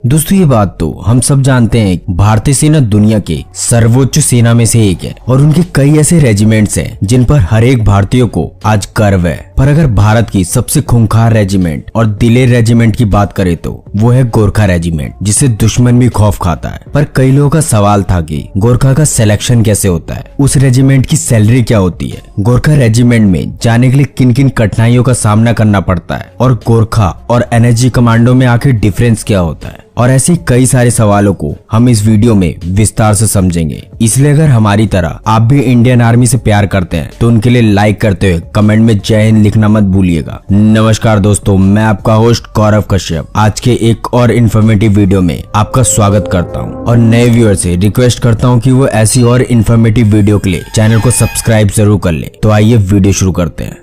दोस्तों ये बात तो हम सब जानते हैं, भारतीय सेना दुनिया के सर्वोच्च सेना में से एक है और उनके कई ऐसे रेजिमेंट्स हैं जिन पर हर एक भारतीय को आज गर्व है। पर अगर भारत की सबसे खूंखार रेजिमेंट और दिलेर रेजिमेंट की बात करें तो वो है गोरखा रेजिमेंट, जिसे दुश्मन भी खौफ खाता है। पर कई लोगों का सवाल था कि गोरखा का सिलेक्शन कैसे होता है, उस रेजिमेंट की सैलरी क्या होती है, गोरखा रेजिमेंट में जाने के लिए किन किन कठिनाइयों का सामना करना पड़ता है और गोरखा और एनएसजी कमांडो में आखिर डिफरेंस क्या होता है, और ऐसे कई सारे सवालों को हम इस वीडियो में विस्तार से समझेंगे। इसलिए अगर हमारी तरह आप भी इंडियन आर्मी से प्यार करते हैं तो उनके लिए लाइक करते हुए कमेंट में जय हिंद लिखना मत भूलिएगा। नमस्कार दोस्तों, मैं आपका होस्ट गौरव कश्यप आज के एक और इन्फॉर्मेटिव वीडियो में आपका स्वागत करता हूं और नए व्यूअर से रिक्वेस्ट करता हूं कि वो ऐसी और इन्फॉर्मेटिव वीडियो के लिए चैनल को सब्सक्राइब जरूर कर ले। तो आइए वीडियो शुरू करते हैं।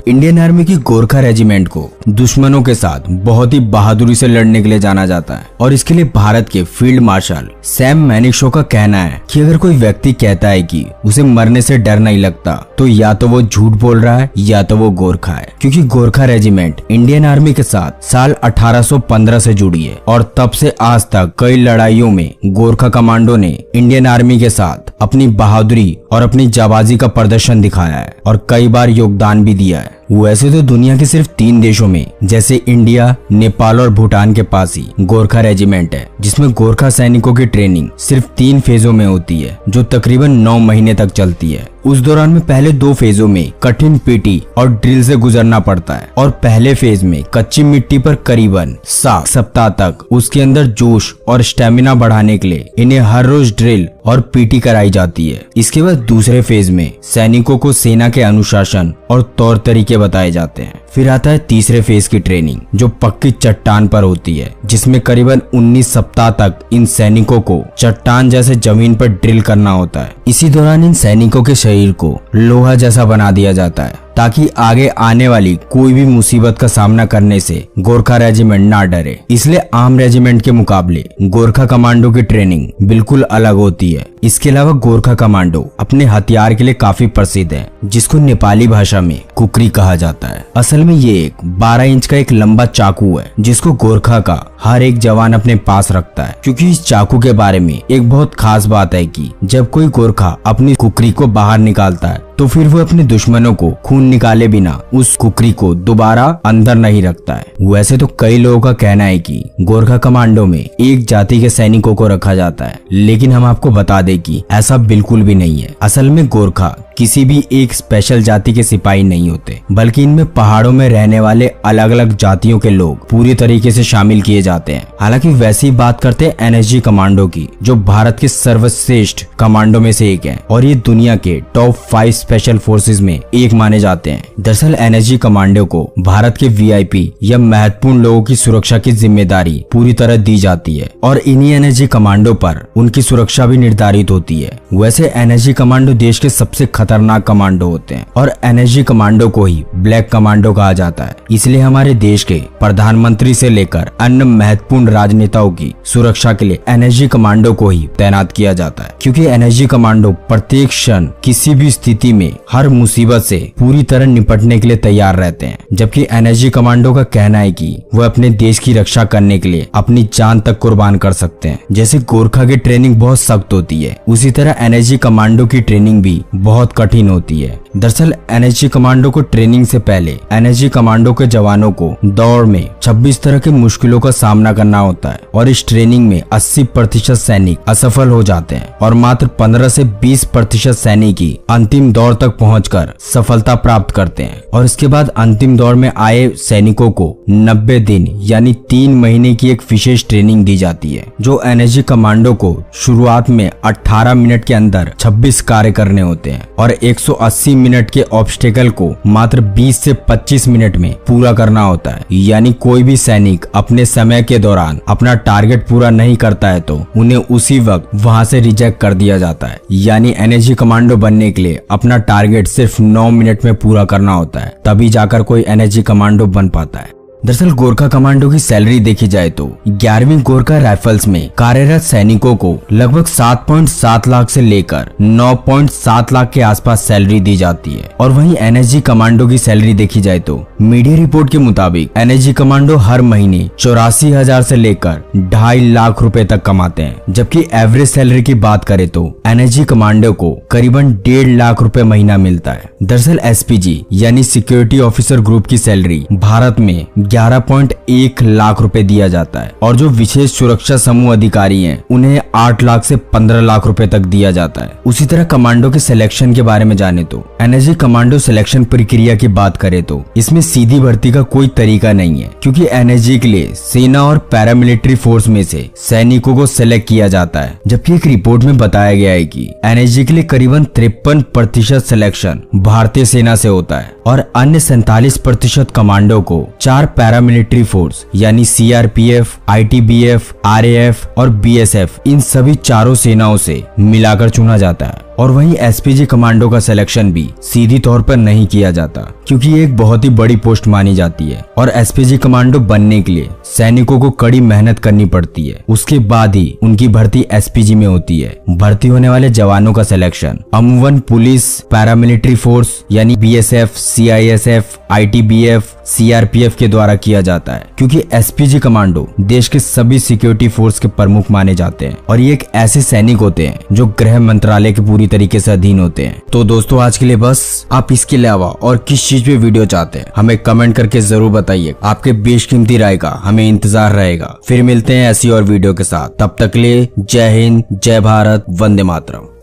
इंडियन आर्मी की गोरखा रेजिमेंट को दुश्मनों के साथ बहुत ही बहादुरी से लड़ने के लिए जाना जाता है और इसके लिए भारत के फील्ड मार्शल सैम मैनिक्शॉ का कहना है कि अगर कोई व्यक्ति कहता है कि उसे मरने से डर नहीं लगता तो या तो वो झूठ बोल रहा है या तो वो गोरखा है, क्योंकि गोरखा रेजिमेंट इंडियन आर्मी के साथ साल 1815 से जुड़ी है और तब से आज तक कई लड़ाइयों में गोरखा कमांडो ने इंडियन आर्मी के साथ अपनी बहादुरी और अपनी जाबाजी का प्रदर्शन दिखाया है और कई बार योगदान भी दिया है। वैसे तो दुनिया के सिर्फ 3 देशों में जैसे इंडिया, नेपाल और भूटान के पास ही गोरखा रेजिमेंट है, जिसमें गोरखा सैनिकों की ट्रेनिंग सिर्फ 3 फेजों में होती है जो तकरीबन 9 महीने तक चलती है। उस दौरान में पहले 2 फेजों में कठिन पीटी और ड्रिल से गुजरना पड़ता है और पहले फेज में कच्ची मिट्टी पर करीबन 7 सप्ताह तक उसके अंदर जोश और स्टेमिना बढ़ाने के लिए इन्हें हर रोज ड्रिल और पीटी कराई जाती है। इसके बाद दूसरे फेज में सैनिकों को सेना के अनुशासन और तौर तरीके बताए जाते हैं। फिर आता है तीसरे फेज की ट्रेनिंग जो पक्की चट्टान पर होती है, जिसमें करीबन 19 सप्ताह तक इन सैनिकों को चट्टान जैसे जमीन पर ड्रिल करना होता है। इसी दौरान इन सैनिकों के शरीर को लोहा जैसा बना दिया जाता है ताकि आगे आने वाली कोई भी मुसीबत का सामना करने से गोरखा रेजिमेंट ना डरे। इसलिए आम रेजिमेंट के मुकाबले गोरखा कमांडो की ट्रेनिंग बिल्कुल अलग होती है। इसके अलावा गोरखा कमांडो अपने हथियार के लिए काफी प्रसिद्ध है, जिसको नेपाली भाषा में कुकरी कहा जाता है। असल में ये एक 12 इंच का एक लंबा चाकू है जिसको गोरखा का हर एक जवान अपने पास रखता है, क्योंकि इस चाकू के बारे में एक बहुत खास बात है कि जब कोई गोरखा अपनी कुकरी को बाहर निकालता है तो फिर वो अपने दुश्मनों को खून निकाले बिना उस कुकरी को दोबारा अंदर नहीं रखता है। वैसे तो कई लोगों का कहना है कि गोरखा कमांडो में एक जाति के सैनिकों को रखा जाता है, लेकिन हम आपको बता दें कि ऐसा बिल्कुल भी नहीं है। असल में गोरखा किसी भी एक स्पेशल जाति के सिपाही नहीं होते, बल्कि इनमें पहाड़ों में रहने वाले अलग अलग जातियों के लोग पूरी तरीके से शामिल किए जाते हैं। हालांकि वैसी बात करते हैं एनएसजी कमांडो की, जो भारत के सर्वश्रेष्ठ कमांडो में से एक है और ये दुनिया के टॉप 5 स्पेशल फोर्सेस में एक माने जाते हैं। दरअसल एनएसजी कमांडो को भारत के वीआईपी या महत्वपूर्ण लोगों की सुरक्षा की जिम्मेदारी पूरी तरह दी जाती है और इन्हीं एनएसजी कमांडो पर उनकी सुरक्षा भी निर्धारित होती है। वैसे एनएसजी कमांडो देश के सबसे खतरनाक कमांडो होते हैं और एनएसजी कमांडो को ही ब्लैक कमांडो कहा जाता है। इसलिए हमारे देश के प्रधानमंत्री से लेकर अन्य महत्वपूर्ण राजनेताओं की सुरक्षा के लिए एनएसजी कमांडो को ही तैनात किया जाता है, क्योंकि एनएसजी कमांडो प्रत्येक क्षण किसी भी स्थिति में हर मुसीबत से पूरी तरह निपटने के लिए तैयार रहते हैं। जबकि एनएसजी कमांडो का कहना है कि वह अपने देश की रक्षा करने के लिए अपनी जान तक कुर्बान कर सकते हैं। जैसे गोरखा की ट्रेनिंग बहुत सख्त होती है, उसी तरह एनएसजी कमांडो की ट्रेनिंग भी बहुत कठिन होती है। दरअसल एनएसजी कमांडो को ट्रेनिंग से पहले एनएसजी कमांडो के जवानों को दौड़ में 26 तरह के मुश्किलों का सामना करना होता है और इस ट्रेनिंग में 80% सैनिक असफल हो जाते हैं और मात्र 15 से 20% सैनिक ही अंतिम दौर तक पहुंचकर सफलता प्राप्त करते हैं। और इसके बाद अंतिम दौर में आए सैनिकों को 90 दिन यानी 3 महीने की एक विशेष ट्रेनिंग दी जाती है, जो एनएसजी कमांडो को शुरुआत में 18 मिनट के अंदर 26 कार्य करने होते हैं और 180 मिनट के ऑब्स्टेकल को मात्र 20 से 25 मिनट में पूरा करना होता है। यानी कोई भी सैनिक अपने समय के दौरान अपना टारगेट पूरा नहीं करता है तो उन्हें उसी वक्त वहां से रिजेक्ट कर दिया जाता है। यानी एनएसजी कमांडो बनने के लिए अपना टारगेट सिर्फ 9 मिनट में पूरा करना होता है, तभी जाकर कोई एनएसजी कमांडो बन पाता है। दरअसल गोरखा कमांडो की सैलरी देखी जाए तो 11वीं गोरखा राइफल्स में कार्यरत सैनिकों को लगभग 7.7 लाख से लेकर 9.7 लाख के आसपास सैलरी दी जाती है और वहीं एनएसजी कमांडो की सैलरी देखी जाए तो मीडिया रिपोर्ट के मुताबिक एनएसजी कमांडो हर महीने 84,000 से लेकर 2.5 लाख रुपए तक कमाते हैं, जबकि एवरेज सैलरी की बात करें तो एनएसजी कमांडो को करीबन 1.5 लाख रुपए महीना मिलता है। दरअसल एसपीजी यानी सिक्योरिटी ऑफिसर ग्रुप की सैलरी भारत में 11.1 लाख रुपए दिया जाता है और जो विशेष सुरक्षा समूह अधिकारी हैं उन्हें 8 लाख से 15 लाख रुपए तक दिया जाता है। उसी तरह कमांडो के सिलेक्शन के बारे में जाने तो एनएसजी कमांडो सिलेक्शन प्रक्रिया की बात करें तो इसमें सीधी भर्ती का कोई तरीका नहीं है, क्योंकि एनएसजी के लिए सेना और पैरामिलिट्री फोर्स में से सैनिकों को सिलेक्ट किया जाता है। जबकि एक रिपोर्ट में बताया गया है कि एनएसजी के लिए करीबन 53% सिलेक्शन भारतीय सेना से होता है और अन्य 47% कमांडो को 4 पैरामिलिट्री फोर्स यानी सीआरपीएफ, आईटीबीएफ, आरएएफ और बीएसएफ इन सभी चारों सेनाओं से मिलाकर चुना जाता है। और वहीं एसपीजी कमांडो का सिलेक्शन भी सीधी तौर पर नहीं किया जाता, क्योंकि ये एक बहुत ही बड़ी पोस्ट मानी जाती है और एसपीजी कमांडो बनने के लिए सैनिकों को कड़ी मेहनत करनी पड़ती है। उसके बाद ही उनकी भर्ती एसपीजी में होती है। भर्ती होने वाले जवानों का सिलेक्शन अमूमन पुलिस, पैरामिलिट्री फोर्स यानी बीएसएफ, सीआईएसएफ, आईटीबीएफ, सीआरपीएफ के द्वारा किया जाता है, क्योंकि एसपीजी कमांडो देश के सभी सिक्योरिटी फोर्स के प्रमुख माने जाते हैं और ये एक ऐसे सैनिक होते हैं जो गृह मंत्रालय के पूरी तरीके से अधीन होते हैं। तो दोस्तों आज के लिए बस। आप इसके अलावा और किस चीज पे वीडियो चाहते हैं हमें कमेंट करके जरूर बताइए। आपके बेशकीमती राय का हमें इंतजार रहेगा। फिर मिलते हैं ऐसी और वीडियो के साथ। तब तक के लिए जय हिंद, जय भारत, वंदे मातरम।